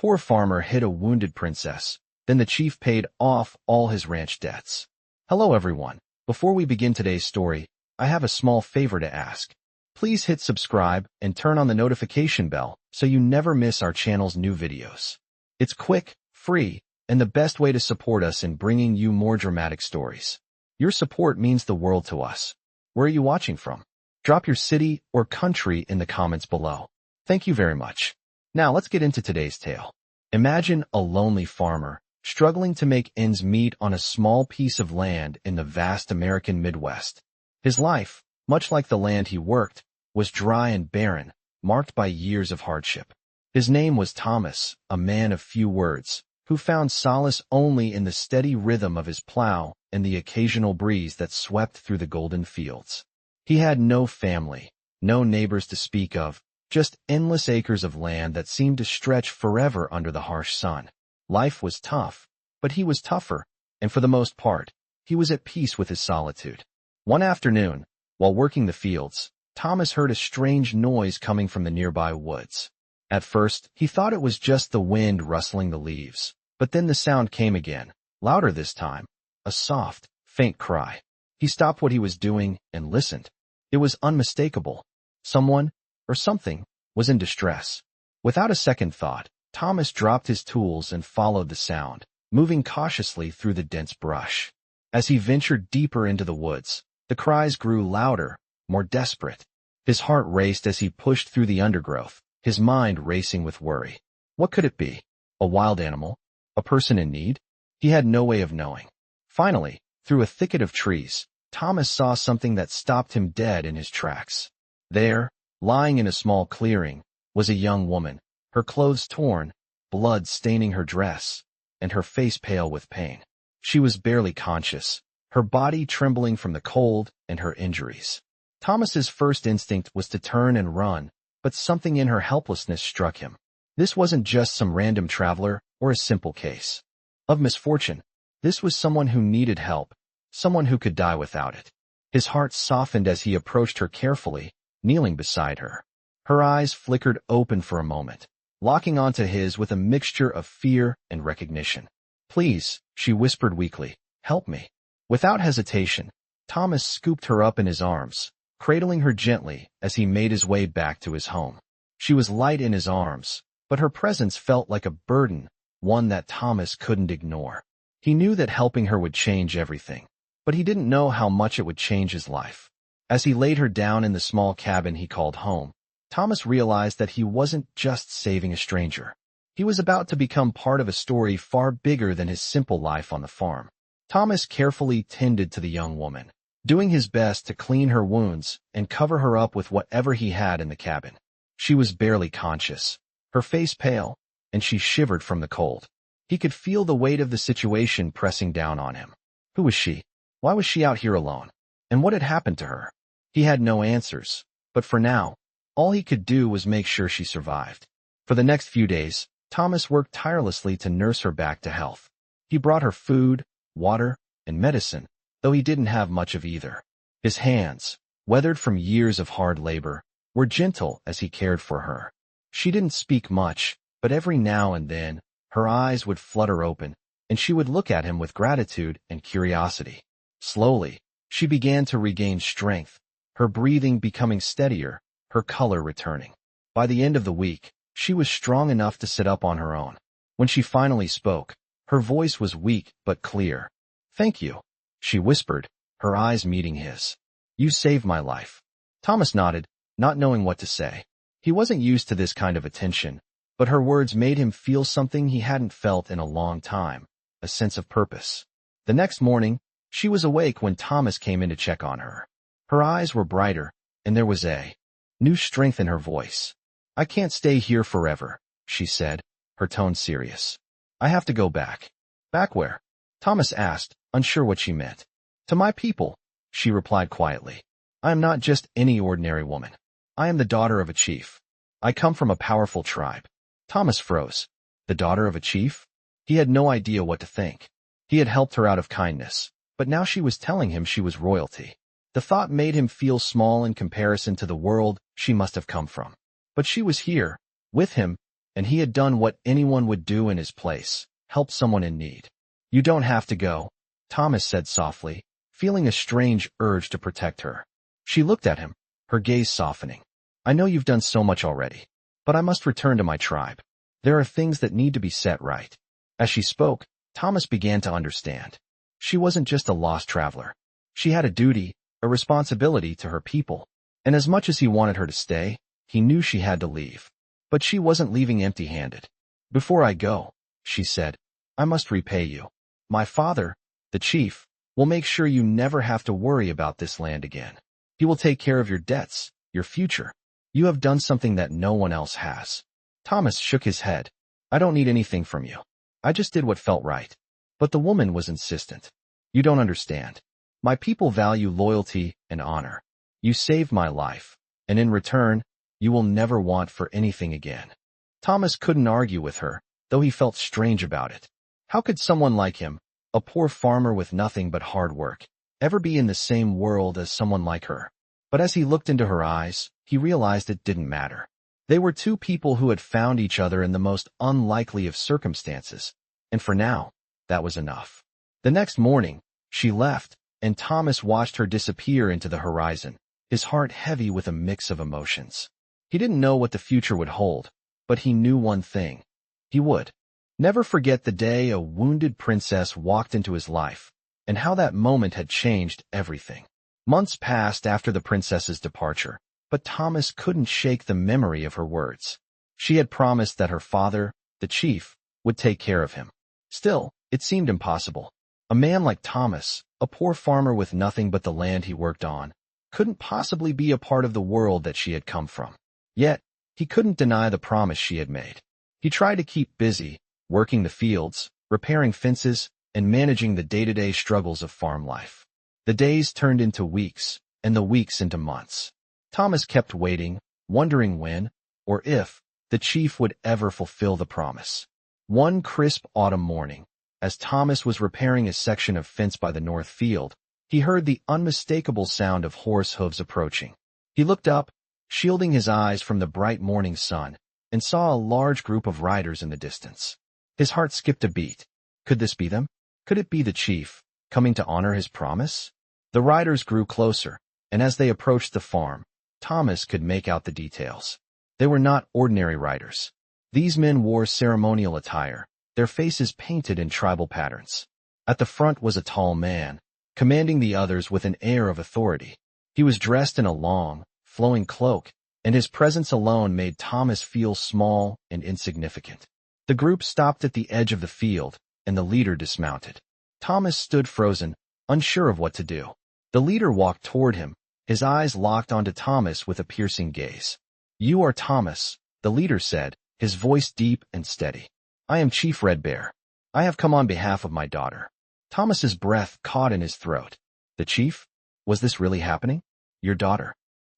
poor farmer hid a wounded princess. Then the chief paid off all his ranch debts. Hello everyone. Before we begin today's story, I have a small favor to ask. Please hit subscribe and turn on the notification bell so you never miss our channel's new videos. It's quick, free, and the best way to support us in bringing you more dramatic stories. Your support means the world to us. Where are you watching from? Drop your city or country in the comments below. Thank you very much. Now let's get into today's tale. Imagine a lonely farmer struggling to make ends meet on a small piece of land in the vast American Midwest. His life, much like the land he worked, was dry and barren, marked by years of hardship. His name was Thomas, a man of few words, who found solace only in the steady rhythm of his plow and the occasional breeze that swept through the golden fields. He had no family, no neighbors to speak of, just endless acres of land that seemed to stretch forever under the harsh sun. Life was tough, but he was tougher, and for the most part, he was at peace with his solitude. One afternoon, while working the fields, Thomas heard a strange noise coming from the nearby woods. At first, he thought it was just the wind rustling the leaves, but then the sound came again, louder this time, a soft, faint cry. He stopped what he was doing and listened. It was unmistakable. Someone, or something, was in distress. Without a second thought, Thomas dropped his tools and followed the sound, moving cautiously through the dense brush. As he ventured deeper into the woods, the cries grew louder, more desperate. His heart raced as he pushed through the undergrowth, his mind racing with worry. What could it be? A wild animal? A person in need? He had no way of knowing. Finally, through a thicket of trees, Thomas saw something that stopped him dead in his tracks. There, lying in a small clearing, was a young woman, her clothes torn, blood staining her dress, and her face pale with pain. She was barely conscious, her body trembling from the cold and her injuries. Thomas's first instinct was to turn and run, but something in her helplessness struck him. This wasn't just some random traveler or a simple case of misfortune. This was someone who needed help, someone who could die without it. His heart softened as he approached her carefully, kneeling beside her. Her eyes flickered open for a moment, locking onto his with a mixture of fear and recognition. "Please," she whispered weakly, "help me." Without hesitation, Thomas scooped her up in his arms, cradling her gently as he made his way back to his home. She was light in his arms, but her presence felt like a burden, one that Thomas couldn't ignore. He knew that helping her would change everything, but he didn't know how much it would change his life. As he laid her down in the small cabin he called home, Thomas realized that he wasn't just saving a stranger. He was about to become part of a story far bigger than his simple life on the farm. Thomas carefully tended to the young woman, doing his best to clean her wounds and cover her up with whatever he had in the cabin. She was barely conscious, her face pale, and she shivered from the cold. He could feel the weight of the situation pressing down on him. Who was she? Why was she out here alone? And what had happened to her? He had no answers, but for now, all he could do was make sure she survived. For the next few days, Thomas worked tirelessly to nurse her back to health. He brought her food, water, and medicine, though he didn't have much of either. His hands, weathered from years of hard labor, were gentle as he cared for her. She didn't speak much, but every now and then, her eyes would flutter open, and she would look at him with gratitude and curiosity. Slowly, she began to regain strength, her breathing becoming steadier, her color returning. By the end of the week, she was strong enough to sit up on her own. When she finally spoke, her voice was weak but clear. "Thank you," she whispered, her eyes meeting his. "You saved my life." Thomas nodded, not knowing what to say. He wasn't used to this kind of attention, but her words made him feel something he hadn't felt in a long time, a sense of purpose. The next morning, she was awake when Thomas came in to check on her. Her eyes were brighter, and there was a new strength in her voice. "I can't stay here forever," she said, her tone serious. "I have to go back." "Back where?" Thomas asked, unsure what she meant. "To my people," she replied quietly. "I am not just any ordinary woman. I am the daughter of a chief. I come from a powerful tribe." Thomas froze. The daughter of a chief? He had no idea what to think. He had helped her out of kindness, but now she was telling him she was royalty. The thought made him feel small in comparison to the world she must have come from. But she was here, with him, and he had done what anyone would do in his place, help someone in need. "You don't have to go," Thomas said softly, feeling a strange urge to protect her. She looked at him, her gaze softening. "I know you've done so much already, but I must return to my tribe. There are things that need to be set right." As she spoke, Thomas began to understand. She wasn't just a lost traveler. She had a duty, a responsibility to her people, and as much as he wanted her to stay, he knew she had to leave. But she wasn't leaving empty-handed. "Before I go," she said, "I must repay you. My father, the chief, will make sure you never have to worry about this land again. He will take care of your debts, your future. You have done something that no one else has." Thomas shook his head. "I don't need anything from you. I just did what felt right." But the woman was insistent. "You don't understand. My people value loyalty and honor. You saved my life, and in return, you will never want for anything again." Thomas couldn't argue with her, though he felt strange about it. How could someone like him, a poor farmer with nothing but hard work, ever be in the same world as someone like her? But as he looked into her eyes, he realized it didn't matter. They were two people who had found each other in the most unlikely of circumstances, and for now, that was enough. The next morning, she left, and Thomas watched her disappear into the horizon, his heart heavy with a mix of emotions. He didn't know what the future would hold, but he knew one thing. He would never forget the day a wounded princess walked into his life, and how that moment had changed everything. Months passed after the princess's departure, but Thomas couldn't shake the memory of her words. She had promised that her father, the chief, would take care of him. Still, it seemed impossible. A man like Thomas, a poor farmer with nothing but the land he worked on, couldn't possibly be a part of the world that she had come from. Yet, he couldn't deny the promise she had made. He tried to keep busy, working the fields, repairing fences, and managing the day-to-day struggles of farm life. The days turned into weeks, and the weeks into months. Thomas kept waiting, wondering when, or if, the chief would ever fulfill the promise. One crisp autumn morning, as Thomas was repairing a section of fence by the north field, he heard the unmistakable sound of horse hooves approaching. He looked up, shielding his eyes from the bright morning sun, and saw a large group of riders in the distance. His heart skipped a beat. Could this be them? Could it be the chief, coming to honor his promise? The riders grew closer, and as they approached the farm, Thomas could make out the details. They were not ordinary riders. These men wore ceremonial attire, their faces painted in tribal patterns. At the front was a tall man, commanding the others with an air of authority. He was dressed in a long, flowing cloak, and his presence alone made Thomas feel small and insignificant. The group stopped at the edge of the field, and the leader dismounted. Thomas stood frozen, unsure of what to do. The leader walked toward him, his eyes locked onto Thomas with a piercing gaze. "You are Thomas," the leader said, his voice deep and steady. "I am Chief Red Bear. I have come on behalf of my daughter." Thomas's breath caught in his throat. The chief? Was this really happening? "Your daughter?"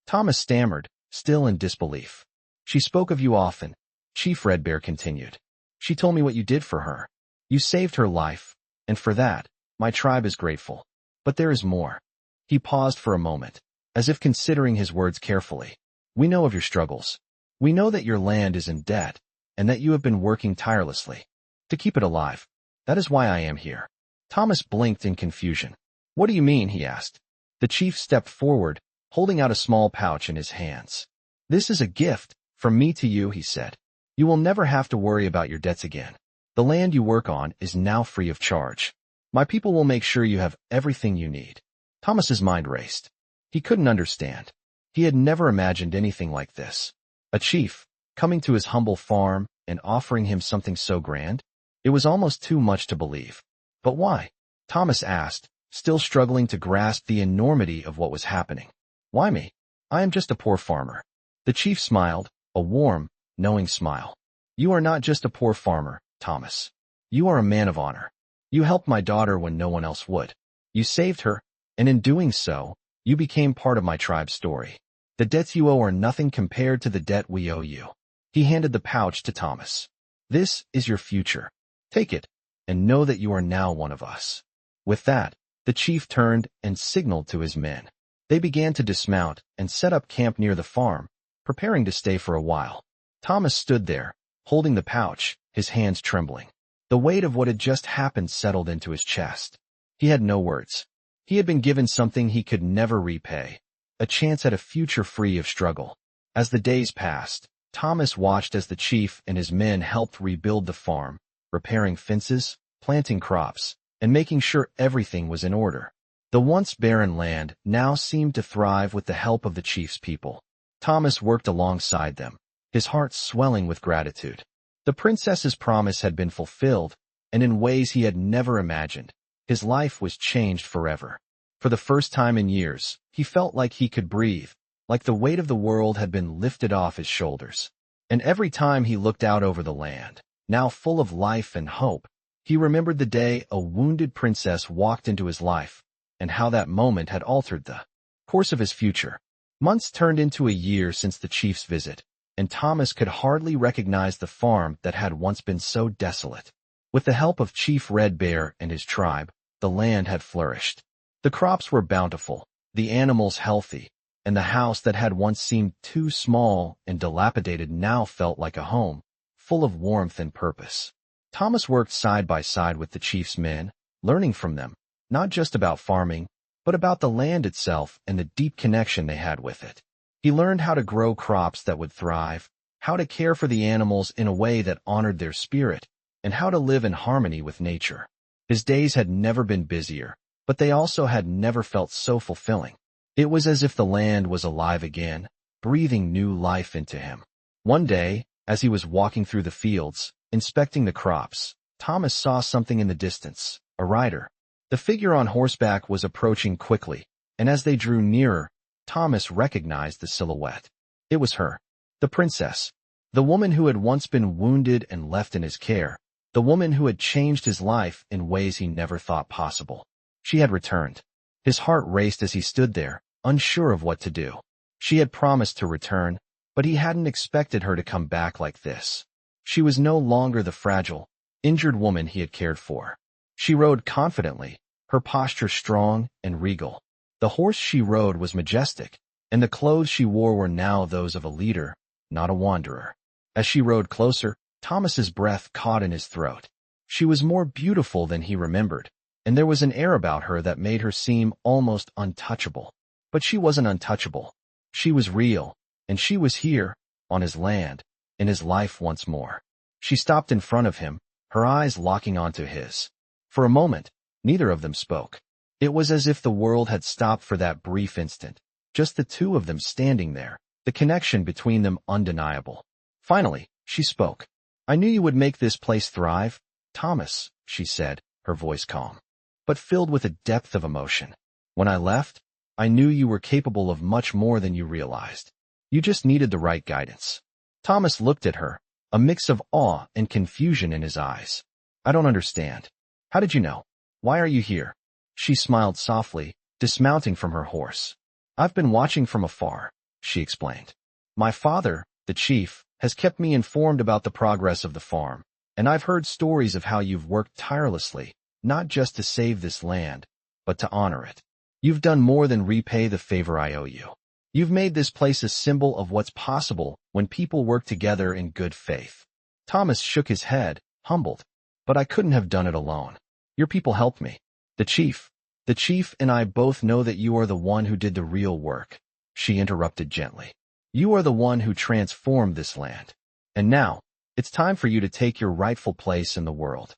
Thomas stammered, still in disbelief. "She spoke of you often," Chief Red Bear continued. "She told me what you did for her. You saved her life, and for that, my tribe is grateful. But there is more." He paused for a moment, as if considering his words carefully. "We know of your struggles. We know that your land is in debt, and that you have been working tirelessly to keep it alive. That is why I am here." Thomas blinked in confusion. "What do you mean?" he asked. The chief stepped forward, holding out a small pouch in his hands. "This is a gift from me to you," he said. "You will never have to worry about your debts again. The land you work on is now free of charge. My people will make sure you have everything you need." Thomas's mind raced. He couldn't understand. He had never imagined anything like this. A chief, coming to his humble farm and offering him something so grand? It was almost too much to believe. But why? Thomas asked, still struggling to grasp the enormity of what was happening. "Why me? I am just a poor farmer." The chief smiled, a warm, knowing smile. "You are not just a poor farmer, Thomas. You are a man of honor. You helped my daughter when no one else would. You saved her, and in doing so, you became part of my tribe's story. The debts you owe are nothing compared to the debt we owe you." He handed the pouch to Thomas. "This is your future. Take it, and know that you are now one of us." With that, the chief turned and signaled to his men. They began to dismount and set up camp near the farm, preparing to stay for a while. Thomas stood there, holding the pouch, his hands trembling. The weight of what had just happened settled into his chest. He had no words. He had been given something he could never repay, a chance at a future free of struggle. As the days passed, Thomas watched as the chief and his men helped rebuild the farm, repairing fences, planting crops, and making sure everything was in order. The once barren land now seemed to thrive with the help of the chief's people. Thomas worked alongside them, his heart swelling with gratitude. The princess's promise had been fulfilled, and in ways he had never imagined. His life was changed forever. For the first time in years, he felt like he could breathe, like the weight of the world had been lifted off his shoulders. And every time he looked out over the land, now full of life and hope, he remembered the day a wounded princess walked into his life, and how that moment had altered the course of his future. Months turned into a year since the chief's visit, and Thomas could hardly recognize the farm that had once been so desolate. With the help of Chief Red Bear and his tribe, the land had flourished. The crops were bountiful, the animals healthy, and the house that had once seemed too small and dilapidated now felt like a home, full of warmth and purpose. Thomas worked side by side with the chief's men, learning from them, not just about farming, but about the land itself and the deep connection they had with it. He learned how to grow crops that would thrive, how to care for the animals in a way that honored their spirit, and how to live in harmony with nature. His days had never been busier, but they also had never felt so fulfilling. It was as if the land was alive again, breathing new life into him. One day, as he was walking through the fields, inspecting the crops, Thomas saw something in the distance, a rider. The figure on horseback was approaching quickly, and as they drew nearer, Thomas recognized the silhouette. It was her, the princess, the woman who had once been wounded and left in his care, the woman who had changed his life in ways he never thought possible. She had returned. His heart raced as he stood there, unsure of what to do. She had promised to return, but he hadn't expected her to come back like this. She was no longer the fragile, injured woman he had cared for. She rode confidently, her posture strong and regal. The horse she rode was majestic, and the clothes she wore were now those of a leader, not a wanderer. As she rode closer, Thomas's breath caught in his throat. She was more beautiful than he remembered, and there was an air about her that made her seem almost untouchable. But she wasn't untouchable. She was real, and she was here, on his land, in his life once more. She stopped in front of him, her eyes locking onto his. For a moment, neither of them spoke. It was as if the world had stopped for that brief instant, just the two of them standing there, the connection between them undeniable. Finally, she spoke. "I knew you would make this place thrive, Thomas," she said, her voice calm, but filled with a depth of emotion. "When I left, I knew you were capable of much more than you realized. You just needed the right guidance." Thomas looked at her, a mix of awe and confusion in his eyes. "I don't understand. How did you know? Why are you here?" She smiled softly, dismounting from her horse. "I've been watching from afar," she explained. "My father, the chief, has kept me informed about the progress of the farm, and I've heard stories of how you've worked tirelessly, not just to save this land, but to honor it. You've done more than repay the favor I owe you. You've made this place a symbol of what's possible when people work together in good faith." Thomas shook his head, humbled. "But I couldn't have done it alone. Your people helped me. The chief and I both know that you are the one who did the real work," she interrupted gently. "You are the one who transformed this land. And now, it's time for you to take your rightful place in the world."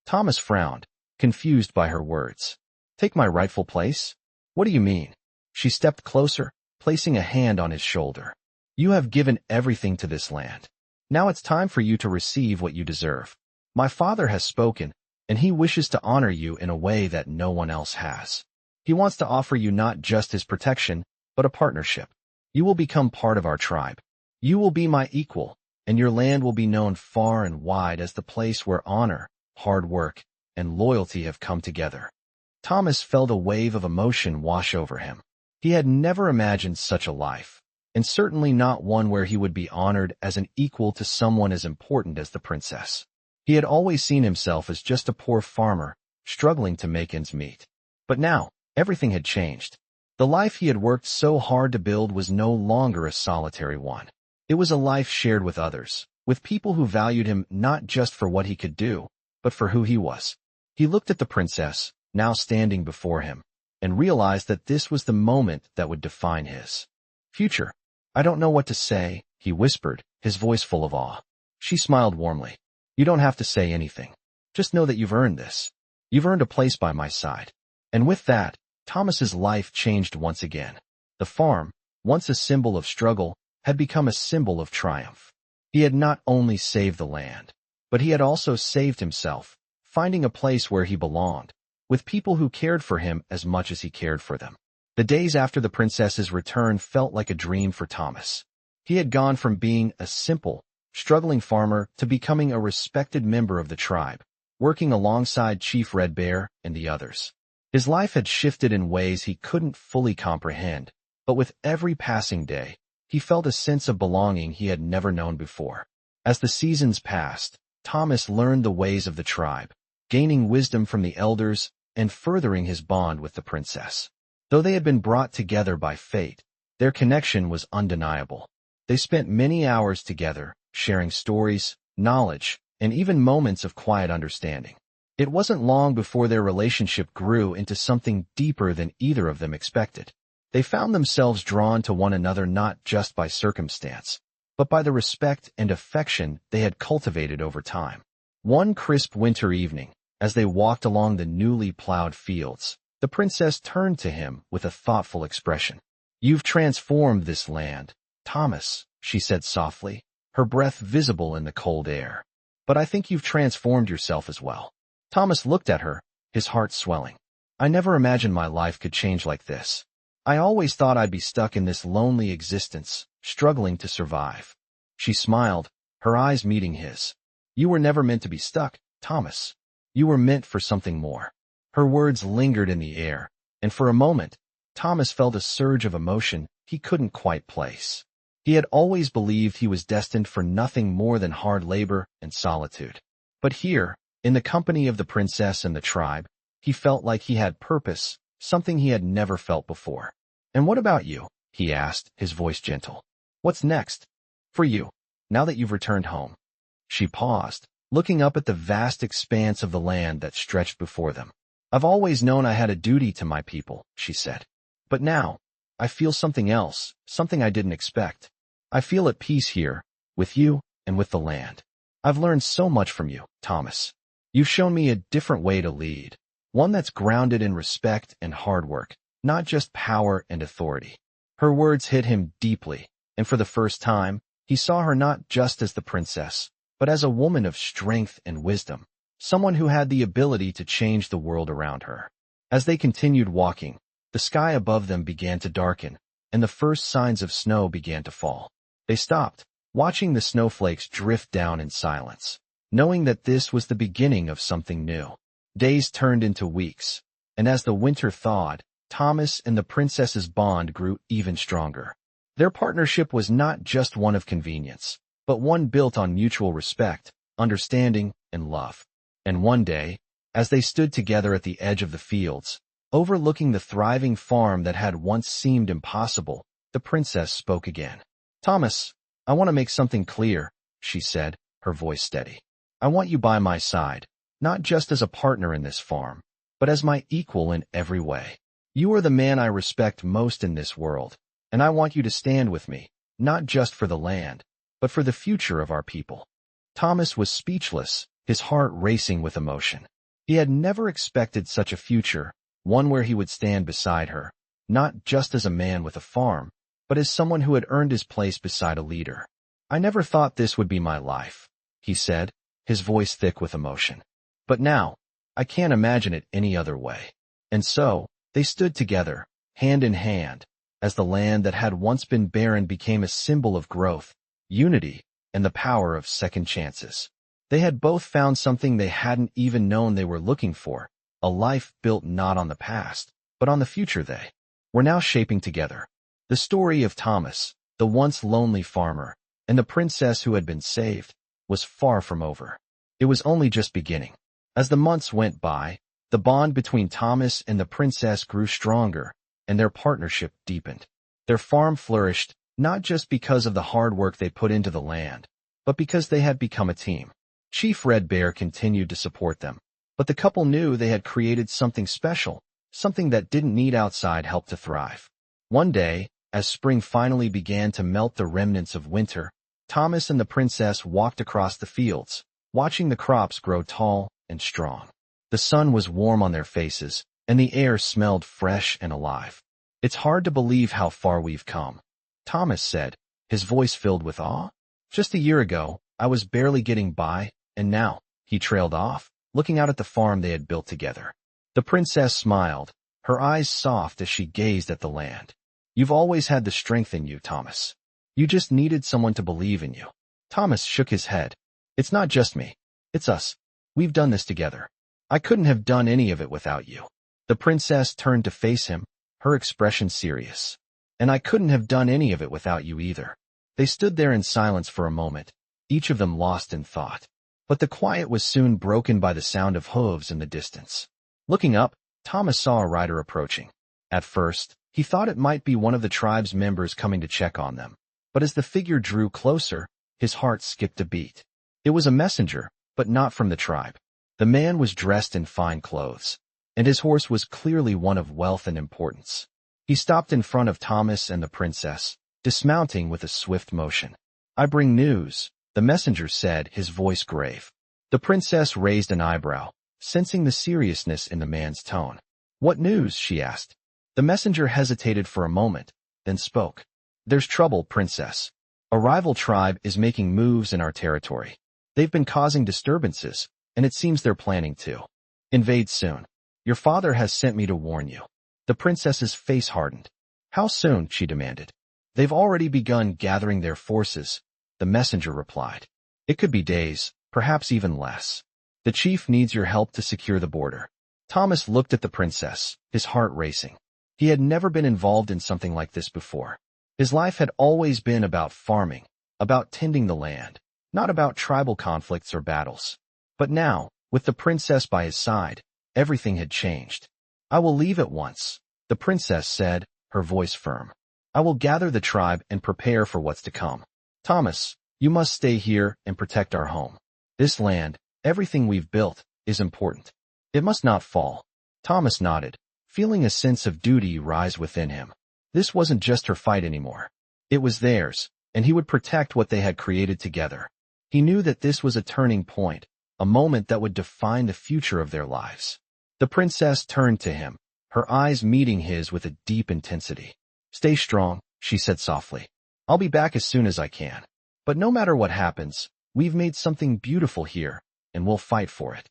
Thomas frowned, confused by her words. "Take my rightful place? What do you mean?" She stepped closer, placing a hand on his shoulder. "You have given everything to this land. Now it's time for you to receive what you deserve. My father has spoken, and he wishes to honor you in a way that no one else has. He wants to offer you not just his protection, but a partnership. You will become part of our tribe. You will be my equal, and your land will be known far and wide as the place where honor, hard work, and loyalty have come together." Thomas felt a wave of emotion wash over him. He had never imagined such a life, and certainly not one where he would be honored as an equal to someone as important as the princess. He had always seen himself as just a poor farmer, struggling to make ends meet. But now, everything had changed. The life he had worked so hard to build was no longer a solitary one. It was a life shared with others, with people who valued him not just for what he could do, but for who he was. He looked at the princess, now standing before him, and realized that this was the moment that would define his future. "I don't know what to say," he whispered, his voice full of awe. She smiled warmly. "You don't have to say anything. Just know that you've earned this. You've earned a place by my side." And with that, Thomas's life changed once again. The farm, once a symbol of struggle, had become a symbol of triumph. He had not only saved the land, but he had also saved himself, finding a place where he belonged, with people who cared for him as much as he cared for them. The days after the princess's return felt like a dream for Thomas. He had gone from being a simple, struggling farmer to becoming a respected member of the tribe, working alongside Chief Red Bear and the others. His life had shifted in ways he couldn't fully comprehend, but with every passing day, he felt a sense of belonging he had never known before. As the seasons passed, Thomas learned the ways of the tribe, gaining wisdom from the elders and furthering his bond with the princess. Though they had been brought together by fate, their connection was undeniable. They spent many hours together, sharing stories, knowledge, and even moments of quiet understanding. It wasn't long before their relationship grew into something deeper than either of them expected. They found themselves drawn to one another not just by circumstance, but by the respect and affection they had cultivated over time. One crisp winter evening, as they walked along the newly plowed fields, the princess turned to him with a thoughtful expression. "You've transformed this land, Thomas," she said softly, her breath visible in the cold air. "But I think you've transformed yourself as well." Thomas looked at her, his heart swelling. "I never imagined my life could change like this. I always thought I'd be stuck in this lonely existence, struggling to survive." She smiled, her eyes meeting his. "You were never meant to be stuck, Thomas. You were meant for something more." Her words lingered in the air, and for a moment, Thomas felt a surge of emotion he couldn't quite place. He had always believed he was destined for nothing more than hard labor and solitude. But here, in the company of the princess and the tribe, he felt like he had purpose, something he had never felt before. "And what about you?" he asked, his voice gentle. "What's next? For you, now that you've returned home?" She paused, looking up at the vast expanse of the land that stretched before them. "I've always known I had a duty to my people," she said. "But now, I feel something else, something I didn't expect. I feel at peace here, with you and with the land. I've learned so much from you, Thomas. You've shown me a different way to lead, one that's grounded in respect and hard work, not just power and authority." Her words hit him deeply, and for the first time, he saw her not just as the princess, but as a woman of strength and wisdom, someone who had the ability to change the world around her. As they continued walking, the sky above them began to darken, and the first signs of snow began to fall. They stopped, watching the snowflakes drift down in silence, knowing that this was the beginning of something new. Days turned into weeks, and as the winter thawed, Thomas and the princess's bond grew even stronger. Their partnership was not just one of convenience, but one built on mutual respect, understanding, and love. And one day, as they stood together at the edge of the fields, overlooking the thriving farm that had once seemed impossible, the princess spoke again. "Thomas, I want to make something clear," she said, her voice steady. "I want you by my side, not just as a partner in this farm, but as my equal in every way. You are the man I respect most in this world, and I want you to stand with me, not just for the land, but for the future of our people." Thomas was speechless, his heart racing with emotion. He had never expected such a future, one where he would stand beside her, not just as a man with a farm, but as someone who had earned his place beside a leader. "I never thought this would be my life," he said, his voice thick with emotion. "But now, I can't imagine it any other way." And so, they stood together, hand in hand, as the land that had once been barren became a symbol of growth, unity, and the power of second chances. They had both found something they hadn't even known they were looking for, a life built not on the past, but on the future they were now shaping together. The story of Thomas, the once lonely farmer, and the princess who had been saved, was far from over. It was only just beginning. As the months went by, the bond between Thomas and the princess grew stronger, and their partnership deepened. Their farm flourished, not just because of the hard work they put into the land, but because they had become a team. Chief Red Bear continued to support them, but the couple knew they had created something special, something that didn't need outside help to thrive. One day, as spring finally began to melt the remnants of winter, Thomas and the princess walked across the fields, watching the crops grow tall and strong. The sun was warm on their faces, and the air smelled fresh and alive. "It's hard to believe how far we've come," Thomas said, his voice filled with awe. "Just a year ago, I was barely getting by, and now," he trailed off, looking out at the farm they had built together. The princess smiled, her eyes soft as she gazed at the land. "You've always had the strength in you, Thomas. You just needed someone to believe in you." Thomas shook his head. "It's not just me. It's us. We've done this together. I couldn't have done any of it without you." The princess turned to face him, her expression serious. "And I couldn't have done any of it without you either." They stood there in silence for a moment, each of them lost in thought. But the quiet was soon broken by the sound of hooves in the distance. Looking up, Thomas saw a rider approaching. At first, he thought it might be one of the tribe's members coming to check on them. But as the figure drew closer, his heart skipped a beat. It was a messenger, but not from the tribe. The man was dressed in fine clothes, and his horse was clearly one of wealth and importance. He stopped in front of Thomas and the princess, dismounting with a swift motion. "I bring news," the messenger said, his voice grave. The princess raised an eyebrow, sensing the seriousness in the man's tone. "What news?" she asked. The messenger hesitated for a moment, then spoke. "There's trouble, princess. A rival tribe is making moves in our territory. They've been causing disturbances, and it seems they're planning to invade soon. Your father has sent me to warn you." The princess's face hardened. "How soon?" she demanded. "They've already begun gathering their forces," the messenger replied. "It could be days, perhaps even less. The chief needs your help to secure the border." Thomas looked at the princess, his heart racing. He had never been involved in something like this before. His life had always been about farming, about tending the land, not about tribal conflicts or battles. But now, with the princess by his side, everything had changed. "I will leave at once," the princess said, her voice firm. "I will gather the tribe and prepare for what's to come. Thomas, you must stay here and protect our home. This land, everything we've built, is important. It must not fall." Thomas nodded, feeling a sense of duty rise within him. This wasn't just her fight anymore. It was theirs, and he would protect what they had created together. He knew that this was a turning point, a moment that would define the future of their lives. The princess turned to him, her eyes meeting his with a deep intensity. "Stay strong," she said softly. "I'll be back as soon as I can. But no matter what happens, we've made something beautiful here, and we'll fight for it."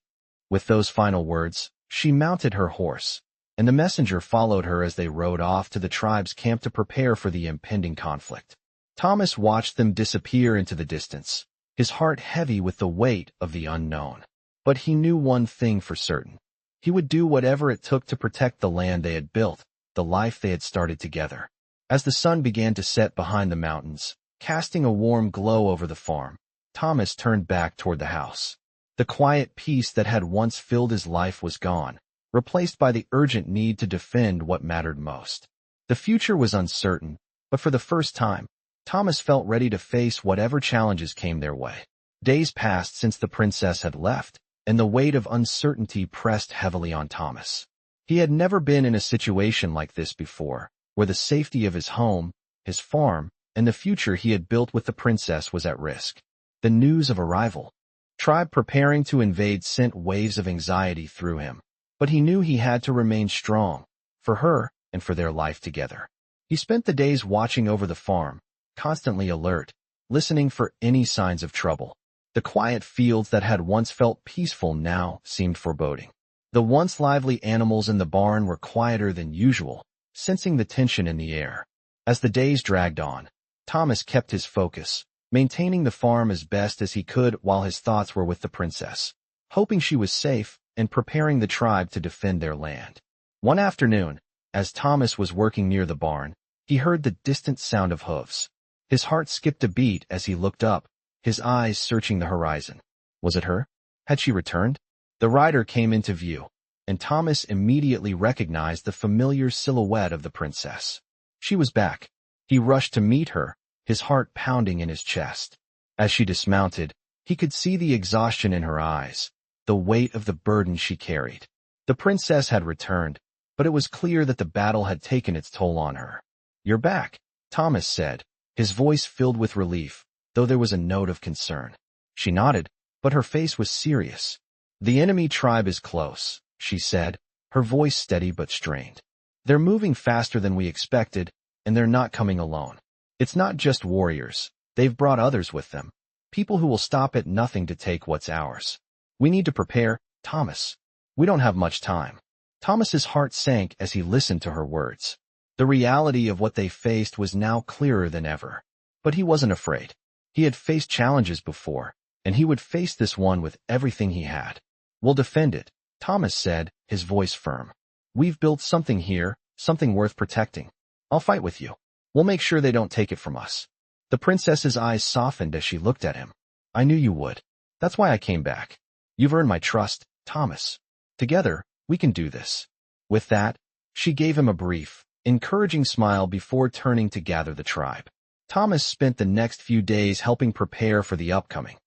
With those final words, she mounted her horse, and the messenger followed her as they rode off to the tribe's camp to prepare for the impending conflict. Thomas watched them disappear into the distance, his heart heavy with the weight of the unknown. But he knew one thing for certain. He would do whatever it took to protect the land they had built, the life they had started together. As the sun began to set behind the mountains, casting a warm glow over the farm, Thomas turned back toward the house. The quiet peace that had once filled his life was gone, replaced by the urgent need to defend what mattered most. The future was uncertain, but for the first time, Thomas felt ready to face whatever challenges came their way. Days passed since the princess had left, and the weight of uncertainty pressed heavily on Thomas. He had never been in a situation like this before, where the safety of his home, his farm, and the future he had built with the princess was at risk. The news of a rival tribe preparing to invade sent waves of anxiety through him, but he knew he had to remain strong, for her and for their life together. He spent the days watching over the farm, constantly alert, listening for any signs of trouble. The quiet fields that had once felt peaceful now seemed foreboding. The once lively animals in the barn were quieter than usual, sensing the tension in the air. As the days dragged on, Thomas kept his focus, maintaining the farm as best as he could while his thoughts were with the princess, hoping she was safe and preparing the tribe to defend their land. One afternoon, as Thomas was working near the barn, he heard the distant sound of hooves. His heart skipped a beat as he looked up, his eyes searching the horizon. Was it her? Had she returned? The rider came into view, and Thomas immediately recognized the familiar silhouette of the princess. She was back. He rushed to meet her, his heart pounding in his chest. As she dismounted, he could see the exhaustion in her eyes, the weight of the burden she carried. The princess had returned, but it was clear that the battle had taken its toll on her. "You're back," Thomas said, his voice filled with relief, though there was a note of concern. She nodded, but her face was serious. "The enemy tribe is close," she said, her voice steady but strained. "They're moving faster than we expected, and they're not coming alone. It's not just warriors. They've brought others with them, people who will stop at nothing to take what's ours. We need to prepare, Thomas. We don't have much time." Thomas's heart sank as he listened to her words. The reality of what they faced was now clearer than ever. But he wasn't afraid. He had faced challenges before, and he would face this one with everything he had. "We'll defend it," Thomas said, his voice firm. "We've built something here, something worth protecting. I'll fight with you. We'll make sure they don't take it from us." The princess's eyes softened as she looked at him. "I knew you would. That's why I came back. You've earned my trust, Thomas. Together, we can do this." With that, she gave him a brief, encouraging smile before turning to gather the tribe. Thomas spent the next few days helping prepare for the upcoming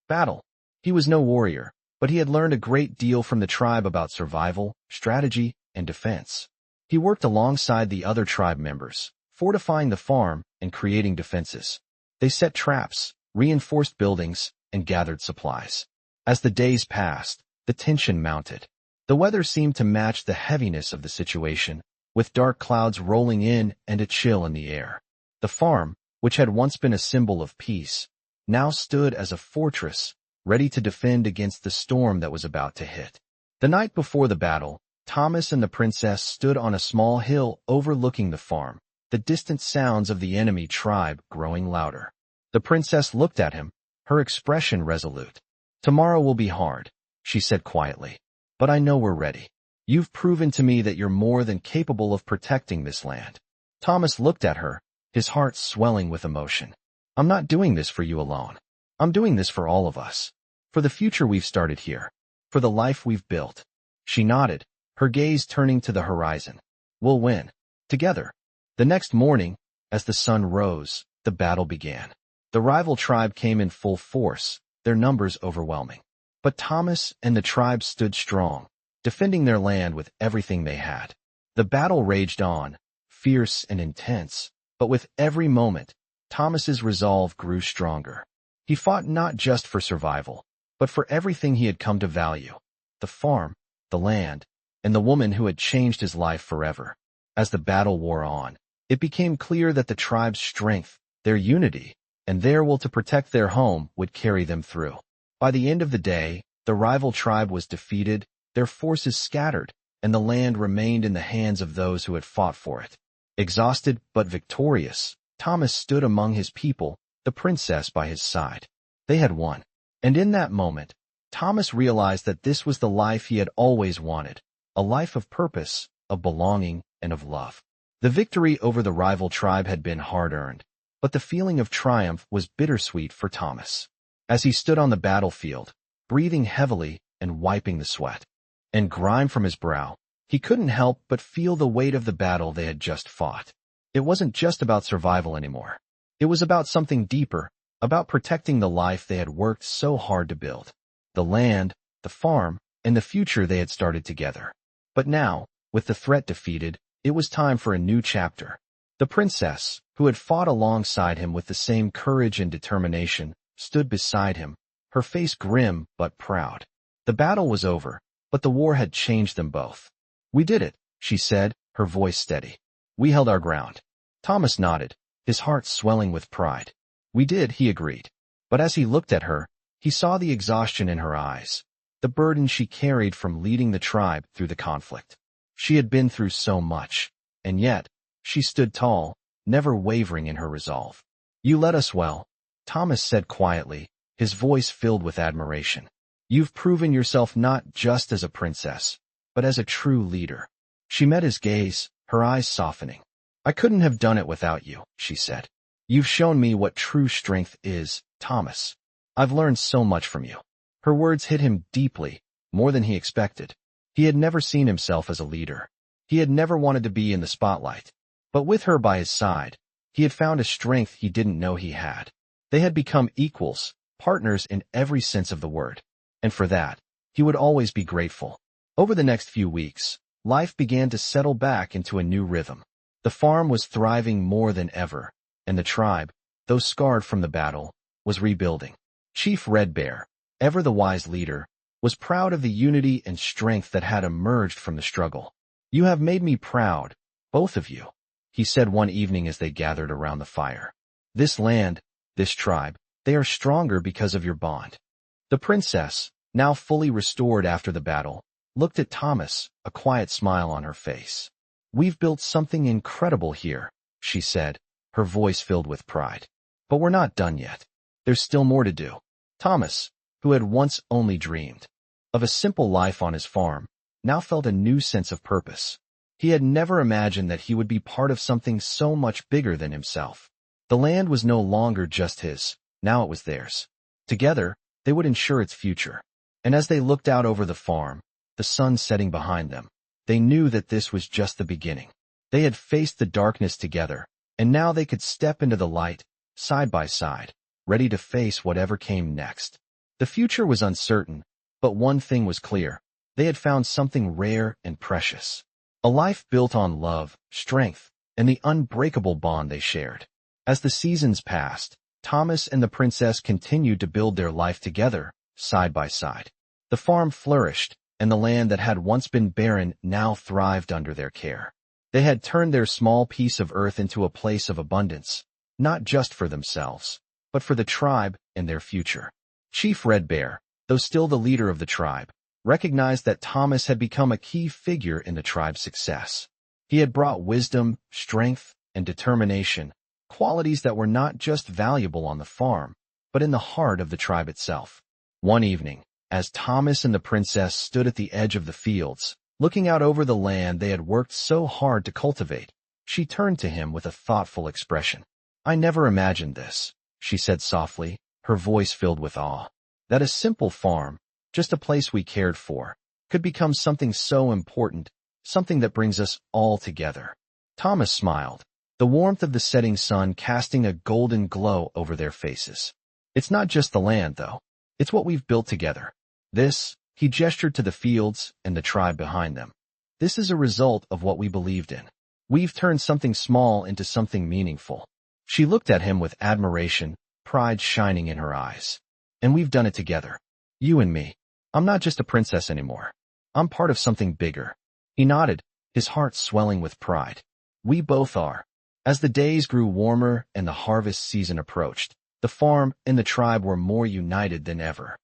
battle. He was no warrior, but he had learned a great deal from the tribe about survival, strategy, and defense. He worked alongside the other tribe members, fortifying the farm and creating defenses. They set traps, reinforced buildings, and gathered supplies. As the days passed, the tension mounted. The weather seemed to match the heaviness of the situation, with dark clouds rolling in and a chill in the air. The farm, which had once been a symbol of peace, now stood as a fortress, ready to defend against the storm that was about to hit. The night before the battle, Thomas and the princess stood on a small hill overlooking the farm, the distant sounds of the enemy tribe growing louder. The princess looked at him, her expression resolute. "Tomorrow will be hard," she said quietly, "but I know we're ready. You've proven to me that you're more than capable of protecting this land." Thomas looked at her, his heart swelling with emotion. "I'm not doing this for you alone. I'm doing this for all of us. For the future we've started here. For the life we've built." She nodded, her gaze turning to the horizon. "We'll win. Together." The next morning, as the sun rose, the battle began. The rival tribe came in full force, their numbers overwhelming. But Thomas and the tribe stood strong, defending their land with everything they had. The battle raged on, fierce and intense, but with every moment, Thomas's resolve grew stronger. He fought not just for survival, but for everything he had come to value: the farm, the land, and the woman who had changed his life forever. As the battle wore on, it became clear that the tribe's strength, their unity, and their will to protect their home would carry them through. By the end of the day, the rival tribe was defeated, their forces scattered, and the land remained in the hands of those who had fought for it. Exhausted but victorious, Thomas stood among his people, the princess by his side. They had won. And in that moment, Thomas realized that this was the life he had always wanted, a life of purpose, of belonging, and of love. The victory over the rival tribe had been hard-earned, but the feeling of triumph was bittersweet for Thomas. As he stood on the battlefield, breathing heavily and wiping the sweat and grime from his brow, he couldn't help but feel the weight of the battle they had just fought. It wasn't just about survival anymore. It was about something deeper, about protecting the life they had worked so hard to build. The land, the farm, and the future they had started together. But now, with the threat defeated, it was time for a new chapter. The princess, who had fought alongside him with the same courage and determination, stood beside him, her face grim but proud. The battle was over, but the war had changed them both. "We did it," she said, her voice steady. "We held our ground." Thomas nodded, his heart swelling with pride. "We did," he agreed. But as he looked at her, he saw the exhaustion in her eyes, the burden she carried from leading the tribe through the conflict. She had been through so much, and yet, she stood tall, never wavering in her resolve. "You led us well," Thomas said quietly, his voice filled with admiration. "You've proven yourself not just as a princess, but as a true leader." She met his gaze, her eyes softening. "I couldn't have done it without you," she said. "You've shown me what true strength is, Thomas. I've learned so much from you." Her words hit him deeply, more than he expected. He had never seen himself as a leader. He had never wanted to be in the spotlight. But with her by his side, he had found a strength he didn't know he had. They had become equals, partners in every sense of the word. And for that, he would always be grateful. Over the next few weeks, life began to settle back into a new rhythm. The farm was thriving more than ever, and the tribe, though scarred from the battle, was rebuilding. Chief Red Bear, ever the wise leader, was proud of the unity and strength that had emerged from the struggle. "You have made me proud, both of you," he said one evening as they gathered around the fire. "This land, this tribe, they are stronger because of your bond." The princess, now fully restored after the battle, looked at Thomas, a quiet smile on her face. "We've built something incredible here," she said, her voice filled with pride. "But we're not done yet. There's still more to do." Thomas, who had once only dreamed of a simple life on his farm, now felt a new sense of purpose. He had never imagined that he would be part of something so much bigger than himself. The land was no longer just his, now it was theirs. Together, they would ensure its future. And as they looked out over the farm, the sun setting behind them, they knew that this was just the beginning. They had faced the darkness together, and now they could step into the light, side by side, ready to face whatever came next. The future was uncertain, but one thing was clear. They had found something rare and precious. A life built on love, strength, and the unbreakable bond they shared. As the seasons passed, Thomas and the princess continued to build their life together, side by side. The farm flourished, and the land that had once been barren now thrived under their care. They had turned their small piece of earth into a place of abundance, not just for themselves, but for the tribe and their future. Chief Red Bear, though still the leader of the tribe, recognized that Thomas had become a key figure in the tribe's success. He had brought wisdom, strength, and determination, qualities that were not just valuable on the farm, but in the heart of the tribe itself. One evening, as Thomas and the princess stood at the edge of the fields, looking out over the land they had worked so hard to cultivate, she turned to him with a thoughtful expression. "I never imagined this," she said softly, her voice filled with awe. "That a simple farm, just a place we cared for, could become something so important, something that brings us all together." Thomas smiled, the warmth of the setting sun casting a golden glow over their faces. "It's not just the land, though. It's what we've built together. This," he gestured to the fields and the tribe behind them. "This is a result of what we believed in. We've turned something small into something meaningful." She looked at him with admiration, pride shining in her eyes. "And we've done it together. You and me. I'm not just a princess anymore. I'm part of something bigger." He nodded, his heart swelling with pride. "We both are." As the days grew warmer and the harvest season approached, the farm and the tribe were more united than ever.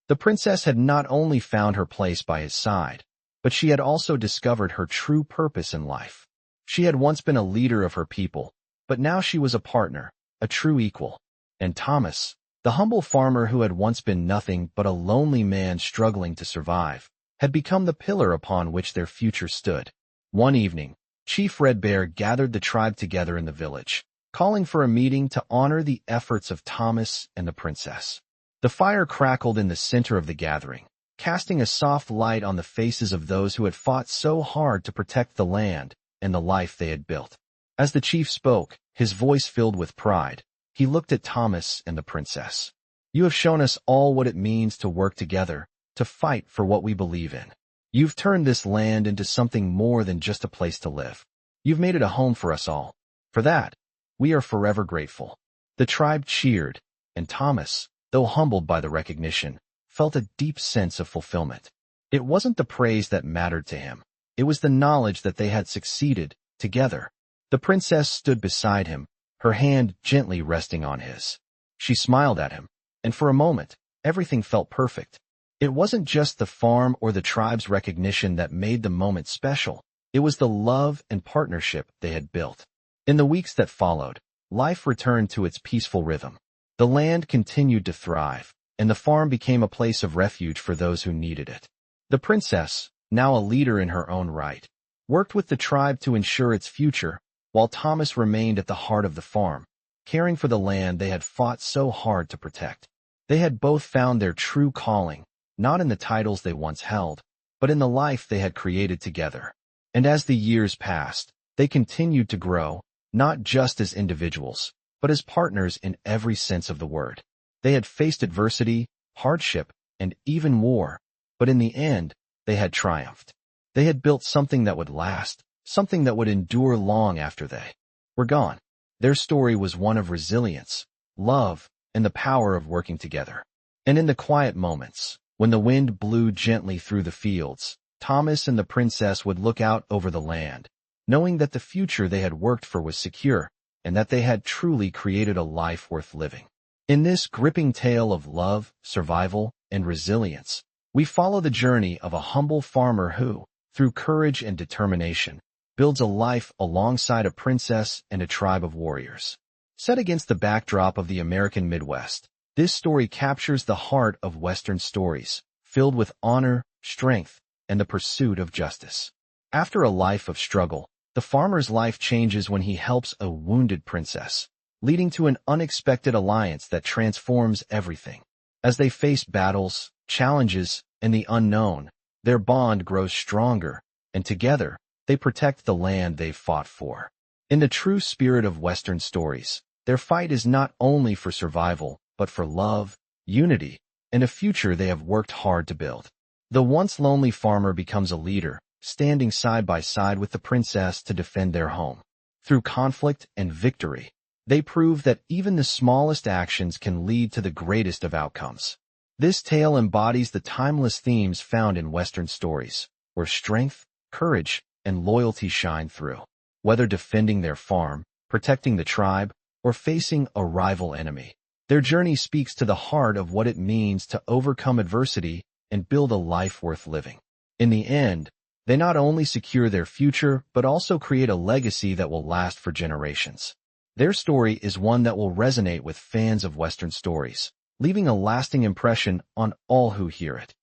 The princess had not only found her place by his side, but she had also discovered her true purpose in life. She had once been a leader of her people, but now she was a partner, a true equal. And Thomas, the humble farmer who had once been nothing but a lonely man struggling to survive, had become the pillar upon which their future stood. One evening, Chief Red Bear gathered the tribe together in the village, calling for a meeting to honor the efforts of Thomas and the princess. The fire crackled in the center of the gathering, casting a soft light on the faces of those who had fought so hard to protect the land and the life they had built. As the chief spoke, his voice filled with pride, he looked at Thomas and the princess. "You have shown us all what it means to work together, to fight for what we believe in. You've turned this land into something more than just a place to live. You've made it a home for us all. For that, we are forever grateful." The tribe cheered, and Thomas, though humbled by the recognition, felt a deep sense of fulfillment. It wasn't the praise that mattered to him. It was the knowledge that they had succeeded, together. The princess stood beside him, her hand gently resting on his. She smiled at him, and for a moment, everything felt perfect. It wasn't just the farm or the tribe's recognition that made the moment special. It was the love and partnership they had built. In the weeks that followed, life returned to its peaceful rhythm. The land continued to thrive, and the farm became a place of refuge for those who needed it. The princess, now a leader in her own right, worked with the tribe to ensure its future, while Thomas remained at the heart of the farm, caring for the land they had fought so hard to protect. They had both found their true calling, not in the titles they once held, but in the life they had created together. And as the years passed, they continued to grow, not just as individuals, but as partners in every sense of the word. They had faced adversity, hardship, and even war, but in the end, they had triumphed. They had built something that would last, something that would endure long after they were gone. Their story was one of resilience, love, and the power of working together. And in the quiet moments, when the wind blew gently through the fields, Thomas and the princess would look out over the land, knowing that the future they had worked for was secure, and that they had truly created a life worth living. In this gripping tale of love, survival, and resilience, we follow the journey of a humble farmer who, through courage and determination, builds a life alongside a princess and a tribe of warriors. Set against the backdrop of the American Midwest, this story captures the heart of Western stories, filled with honor, strength, and the pursuit of justice. After a life of struggle, the farmer's life changes when he helps a wounded princess, leading to an unexpected alliance that transforms everything. As they face battles, challenges, and the unknown, their bond grows stronger, and together, they protect the land they've fought for. In the true spirit of Western stories, their fight is not only for survival, but for love, unity, and a future they have worked hard to build. The once lonely farmer becomes a leader, standing side by side with the princess to defend their home. Through conflict and victory, they prove that even the smallest actions can lead to the greatest of outcomes. This tale embodies the timeless themes found in Western stories, where strength, courage, and loyalty shine through. Whether defending their farm, protecting the tribe, or facing a rival enemy, their journey speaks to the heart of what it means to overcome adversity and build a life worth living. In the end, they not only secure their future, but also create a legacy that will last for generations. Their story is one that will resonate with fans of Western stories, leaving a lasting impression on all who hear it.